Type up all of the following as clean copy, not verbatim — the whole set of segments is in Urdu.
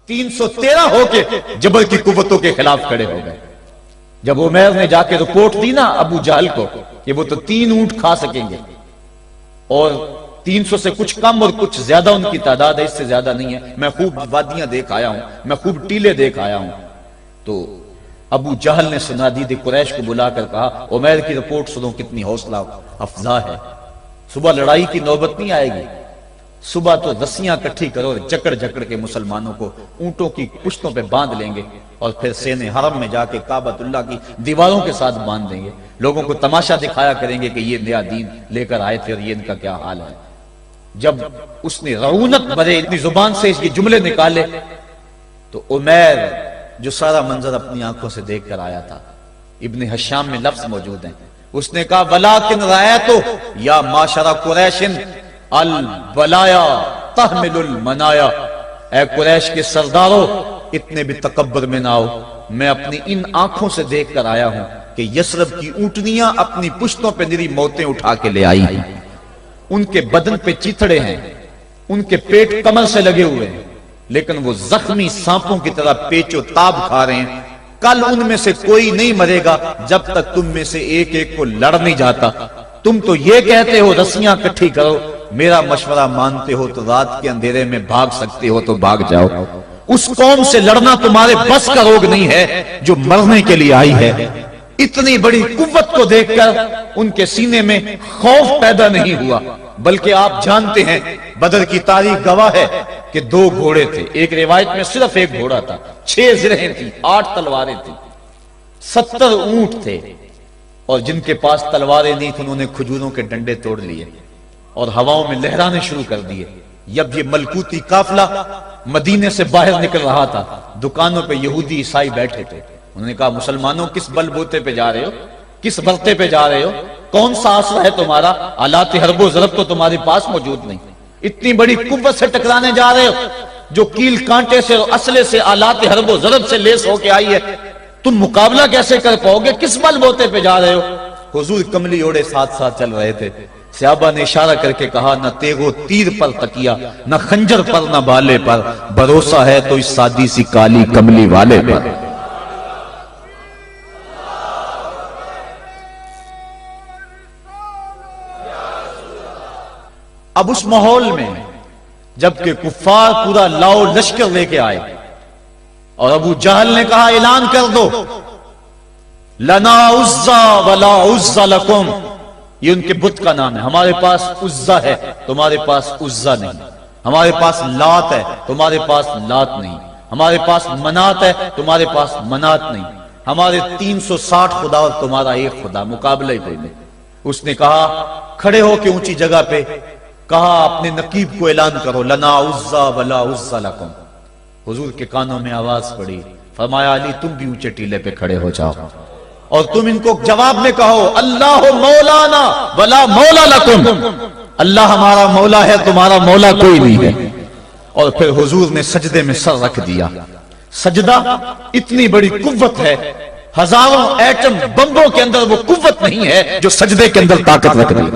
313 ہو کے جبل کی قوتوں کے خلاف کھڑے ہو گئے۔ جب عمیر نے جا کے رپورٹ دی نا ابو جہل کو کہ وہ تو 3 اونٹ کھا سکیں گے اور 300 سے کچھ کم اور کچھ زیادہ ان کی تعداد ہے، اس سے زیادہ نہیں ہے، میں خوب وادیاں دیکھ آیا ہوں، میں خوب ٹیلے دیکھ آیا ہوں، تو ابو جہل نے صنادید قریش کو بلا کر کہا عمیر کی رپورٹ سنو کتنی حوصلہ افزا ہے، صبح لڑائی کی نوبت نہیں آئے گی، صبح تو رسیاں کٹھی کرو، جکڑ جکڑ کے مسلمانوں کو اونٹوں کی پشتوں پہ باندھ لیں گے اور پھر سین حرم میں جا کے کعبۃ اللہ کی دیواروں کے ساتھ باندھ دیں گے، لوگوں کو تماشا دکھایا کریں گے کہ یہ نیا دین لے کر آئے تھے اور یہ ان کا کیا حال ہے۔ جب اس نے رعونت بھرے اتنی زبان سے یہ جملے نکالے تو عمیر جو سارا منظر اپنی آنکھوں سے دیکھ کر آیا تھا، ابن حشام میں لفظ موجود ہیں، اس نے کہا وَلَٰكِنْ رَأَيْتُ يَا مَعْشَرَ قُرَيْشٍ الْبَلَايَا تَحْمِلُ الْمَنَايَا، اے قریش کے سرداروں اتنے بھی تکبر میں نہ آؤ، میں اپنی ان آنکھوں سے دیکھ کر آیا ہوں کہ یثرب کی اونٹنیاں اپنی پشتوں پہ نری موتیں اٹھا کے لے آئی ہیں، ان کے بدن پہ چیتھڑے ہیں، ان کے پیٹ کمر سے لگے ہوئے ہیں، لیکن وہ زخمی سانپوں کی طرح پیچ و تاب کھا رہے ہیں، کل ان میں سے کوئی نہیں مرے گا جب تک تم میں سے ایک ایک کو لڑ نہیں جاتا، تم تو یہ کہتے ہو رسیاں کٹھی کرو، میرا مشورہ مانتے ہو تو رات کے اندھیرے میں بھاگ سکتے ہو تو بھاگ جاؤ، اس قوم سے لڑنا تمہارے بس کا روگ نہیں ہے جو مرنے کے لیے آئی ہے۔ اتنی بڑی قوت کو دیکھ کر ان کے سینے میں خوف پیدا نہیں ہوا، بلکہ آپ جانتے ہیں بدر کی تاریخ گواہ ہے کہ 2 گھوڑے تھے، ایک روایت میں صرف ایک گھوڑا تھا، 6 زرہیں تھیں، 8 تلواریں تھیں، 70 اونٹ تھے، اور جن کے پاس تلواریں نہیں تھیں انہوں نے کھجوروں کے ڈنڈے توڑ لیے اور ہواؤں میں لہرانے شروع کر دیے۔ جب یہ ملکوتی قافلہ مدینے سے باہر نکل رہا تھا، دکانوں پہ یہودی عیسائی بیٹھے تھے، انہوں نے کہا مسلمانوں کس بل بوتے پہ جا رہے ہو، کس برتے پہ جا رہے ہو، کون سا آسرا ہے تمہارا، آلات حرب و ضرب تو تمہارے پاس موجود نہیں، اتنی بڑی قوت سے ٹکرانے جا رہے ہو جو کیل کانٹے سے اور اسلحے سے آلات حرب و ضرب سے لیس ہو کے آئی ہے، تم مقابلہ کیسے کر پاؤ گے، کس بل بوتے پہ جا رہے ہو۔ حضور کملی اوڑے ساتھ ساتھ چل رہے تھے، صحابہ نے اشارہ کر کے کہا نہ تیغ و تیر پر تکیا، نہ خنجر پر نہ بالے پر، بھروسہ ہے تو اس سادی سی کالی کملی والے پر۔ اب اس ماحول میں جبکہ کفار پورا لاؤ لشکر لے کے آئے اور ابو جہل نے کہا اعلان کر دو لنا عزا ولا عزا لکم، یہ ان کے بت کا نام ہے، ہمارے پاس عزا ہے تمہارے پاس عزا نہیں، ہمارے پاس لات ہے تمہارے پاس لات نہیں، ہمارے پاس منات ہے تمہارے پاس منات نہیں، ہمارے 360 خدا اور تمہارا ایک خدا، مقابلہ ہی کوئی نہیں۔ اس نے کہا کھڑے ہو کے اونچی جگہ پہ کہا اپنے نقیب کو اعلان کرو لنا عزا ولا عزا لکم۔ حضور کے کانوں میں آواز پڑی، فرمایا علی تم بھی اونچے ٹیلے پہ کھڑے ہو جاؤ اور تم ان کو جواب میں کہو اللہ مولانا ولا مولا لکم، اللہ ہمارا مولا ہے تمہارا مولا کوئی نہیں ہے۔ اور پھر حضور نے سجدے میں سر رکھ دیا۔ سجدہ اتنی بڑی قوت ہے، ہزاروں ایٹم بمبوں کے اندر وہ قوت نہیں ہے جو سجدے کے اندر طاقت رکھ دی۔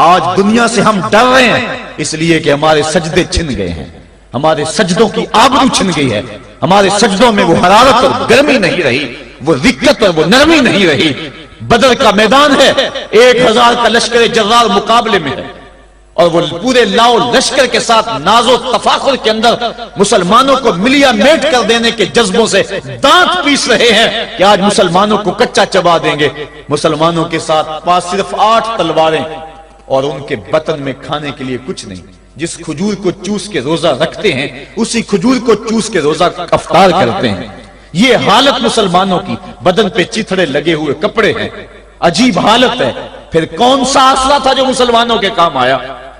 آج دنیا سے ہم ڈر رہے ہیں اس لیے کہ ہمارے سجدے چھن گئے ہیں، ہمارے سجدوں کی آبرو چھن گئی ہے، ہمارے سجدوں میں وہ حرارت اور گرمی نہیں رہی، وہ رقت اور وہ نرمی نہیں رہی۔ بدر کا میدان ہے، 1000 کا لشکر جرار مقابلے میں ہے اور وہ پورے لاؤ لشکر کے ساتھ ناز و تفاخر کے اندر مسلمانوں کو ملیا میٹ کر دینے کے جذبوں سے دانت پیس رہے ہیں کہ آج مسلمانوں کو کچا چبا دیں گے۔ مسلمانوں کے ساتھ پاس صرف 8 تلواریں اور ان کے بطن میں کھانے کے لیے کچھ نہیں، جس کھجور کو چوس کے روزہ رکھتے ہیں اسی کھجور کو چوس کے روزہ افطار کرتے ہیں۔ یہ حالت مسلمانوں کی، بدن پہ چیتھڑے لگے ہوئے کپڑے ہیں، عجیب حالت ہے۔ پھر کون سا آسرا تھا جو مسلمانوں کے کام آیا؟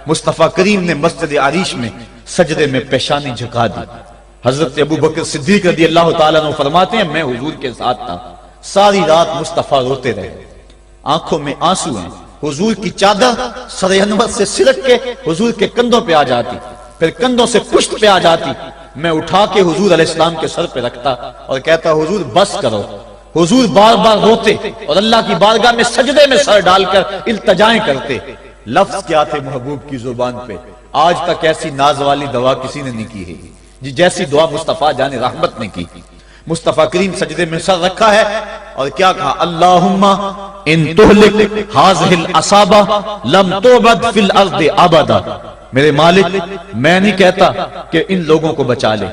مصطفیٰ کریم نے مسجد عریش میں سجدے میں پیشانی جھکا دی۔ حضرت ابو بکر صدیق رضی اللہ تعالیٰ عنہ فرماتے ہیں میں حضور کے ساتھ تھا، ساری رات مصطفیٰ روتے رہے، آنکھوں میں آنسو ہیں، حضور کی چادر سر انور سے سرک کے حضور کے کندھوں پہ آ جاتی، پھر کندھوں سے پشت پہ آ جاتی، میں اٹھا کے حضور علیہ السلام کے سر پہ رکھتا اور کہتا حضور بس کرو۔ حضور بار بار روتے اور اللہ کی بارگاہ میں سجدے میں سر ڈال کر التجائیں کرتے۔ لفظ کیا تھے محبوب کی زبان پہ، آج تک ایسی ناز والی دوا کسی نے نہیں کی ہے۔ جیسی دعا مصطفیٰ جان رحمت نے کی. مصطفیٰ کریم سجدے میں سر رکھا ہے اور کیا کہا؟ اللہم ان تہلک ہذہ العصابہ لم تعبد فی الارض ابدا. میرے مالک میں نہیں کہتا کہ ان لوگوں کو بچا لے،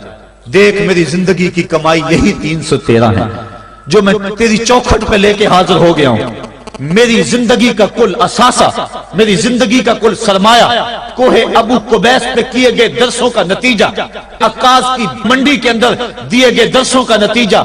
دیکھ میری زندگی کی کمائی یہی 313 ہے جو میں تیری چوکھٹ پہ لے کے حاضر ہو گیا ہوں. میری زندگی کا کل اثاثہ، میری زندگی کا کل سرمایہ کوہ ابو قبیس پہ کیے گئے درسوں کا نتیجہ، عکاظ کی منڈی کے اندر دیے گئے درسوں کا نتیجہ،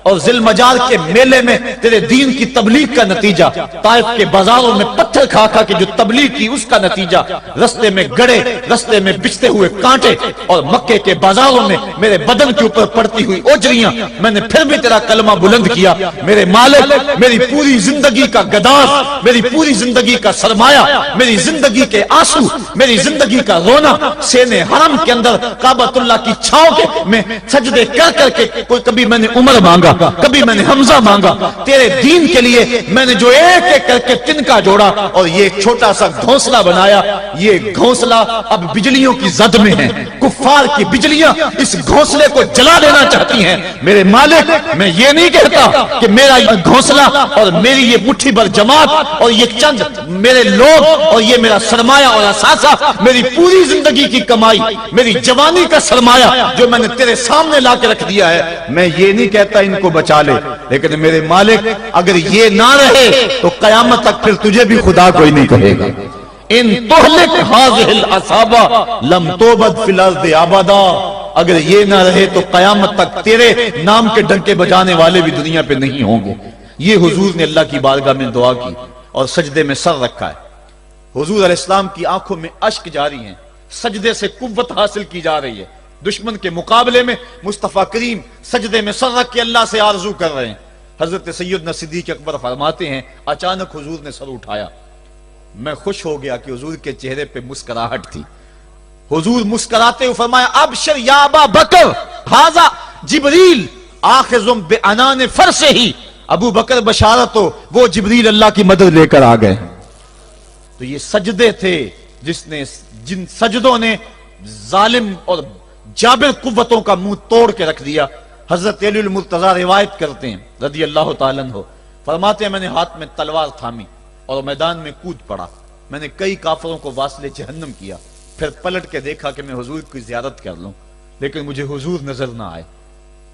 اور ذی المجال کے میلے میں تیرے دین کی تبلیغ کا نتیجہ، طائف کے بازاروں میں پتھر کھا کھا کے جو تبلیغ کی اس کا نتیجہ، رستے میں گڑے، رستے میں بچتے ہوئے کانٹے، اور مکے کے بازاروں میں میرے بدن کے اوپر پڑتی ہوئی اوجریاں، میں نے پھر بھی تیرا کلمہ بلند کیا. میرے مالک میری پوری زندگی کا گداز، میری پوری زندگی کا سرمایہ، میری زندگی کے آنسو، میری زندگی کا رونا سینے حرم کے اندر کعبۃ اللہ کی چھاؤں کے میں سجدے کر کر کے، کوئی کبھی میں نے عمر مانگا، کبھی میں نے حمزہ مانگا، تیرے دین کے لیے میں نے جو ایک ایک کر کے تنکا جوڑا اور یہ ایک چھوٹا سا گھونسلہ بنایا. یہ گھونسلہ اب بجلیوں کی زد میں ہے، کفار کی بجلیاں اس گھونسلے کو جلا دینا چاہتی ہیں. میرے مالک میں یہ نہیں کہتا کہ میرا گھونسلہ اور میری یہ مٹھی بھر جماعت اور یہ چند میرے لوگ اور یہ میرا سرمایہ اور اثاثہ، میری پوری زندگی کی کمائی، میری جوانی کا سرمایہ جو میں نے تیرے سامنے لا کے رکھ دیا ہے، میں یہ نہیں کہتا ان کو بچا لے، لیکن میرے مالک اگر یہ نہ رہے تو قیامت تک پھر تجھے بھی خدا کوئی نہیں کہے گا. ان تہلک ہذہ العصابہ لم تعبد فی الارض ابدا. اگر یہ نہ رہے تو قیامت تک تیرے نام کے ڈنکے بجانے والے بھی دنیا پہ نہیں ہوں گے. یہ حضور نے اللہ کی بارگاہ میں دعا کی اور سجدے میں سر رکھا ہے. حضور علیہ السلام کی آنکھوں میں اشک جاری ہیں، سجدے سے قوت حاصل کی جا رہی ہے. دشمن کے مقابلے میں مصطفیٰ کریم سجدے میں سر رکھ کے اللہ سے آرزو کر رہے ہیں. حضرت سیدنا صدیق اکبر فرماتے ہیں اچانک حضور نے سر اٹھایا، میں خوش ہو گیا کہ حضور کے چہرے پہ مسکراہٹ تھی. حضور مسکراتے ہوئے فرمایا ابشر یا ابا بکر ھذا جبریل آخذ بعنان فرسہ. ابو بکر بشارت ہو، وہ جبریل اللہ کی مدد لے کر آ گئے. تو یہ سجدے تھے جن سجدوں نے ظالم اور جابر قوتوں کا منہ توڑ کے رکھ دیا. حضرت علی المرتضیٰ روایت کرتے ہیں رضی اللہ تعالیٰ عنہ، فرماتے ہیں میں نے ہاتھ میں تلوار تھامی اور میدان میں کود پڑا. میں نے کئی کافروں کو واصل جہنم کیا، پھر پلٹ کے دیکھا کہ میں حضور کی زیارت کر لوں، لیکن مجھے حضور نظر نہ آئے.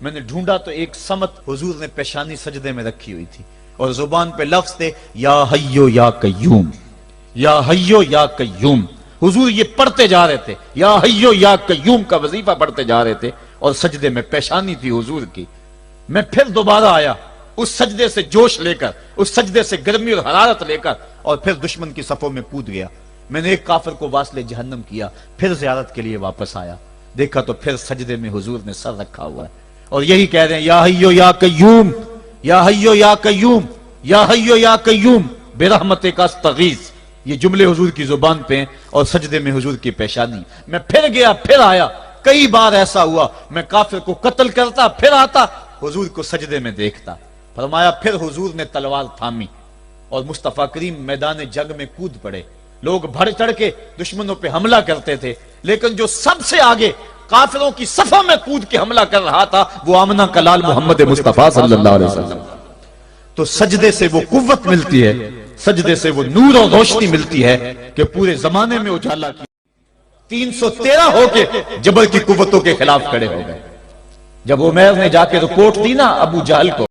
میں نے ڈھونڈا تو ایک سمت حضور نے پیشانی سجدے میں رکھی ہوئی تھی اور زبان پہ لفظ تھے یا حیو یا قیوم، یا حیو یا قیوم. حضور یہ پڑھتے جا رہے تھے، یا حیو یا قیوم کا وظیفہ پڑھتے جا رہے تھے اور سجدے میں پیشانی تھی حضور کی. میں پھر دوبارہ آیا اس سجدے سے جوش لے کر، اس سجدے سے گرمی اور حرارت لے کر، اور پھر دشمن کی صفوں میں کود گیا. میں نے ایک کافر کو واصل جہنم کیا، پھر زیارت کے لیے واپس آیا، دیکھا تو پھر سجدے میں حضور نے سر رکھا ہوا ہے اور یہی کہہ رہے ہیں یا حیو یا قیوم، یا حیو یا قیوم، یا حیو یا قیوم برحمتک استغیث. یہ جملے حضور کی زبان پہ ہیں اور سجدے میں حضور کی پیشانی. میں پھر گیا، پھر آیا، کئی بار ایسا ہوا میں کافر کو قتل کرتا، پھر آتا حضور کو سجدے میں دیکھتا. فرمایا پھر حضور نے تلوار تھامی اور مصطفیٰ کریم میدان جنگ میں کود پڑے. لوگ بڑھ چڑھ کے دشمنوں پہ حملہ کرتے تھے، لیکن جو سب سے آگے کافروں کی صفوں میں کود کے حملہ کر رہا تھا وہ آمنہ کا لال محمد مصطفیٰ صلی اللہ علیہ وسلم. تو سجدے سے وہ قوت ملتی ہے، سجدے سے وہ نور اور روشنی ملتی ہے کہ پورے زمانے میں اجالا کی. 313 ہو کے جبل کی قوتوں کے خلاف کھڑے ہو گئے. جب عمیر نے جا کے رپورٹ دی نا ابو جہل کو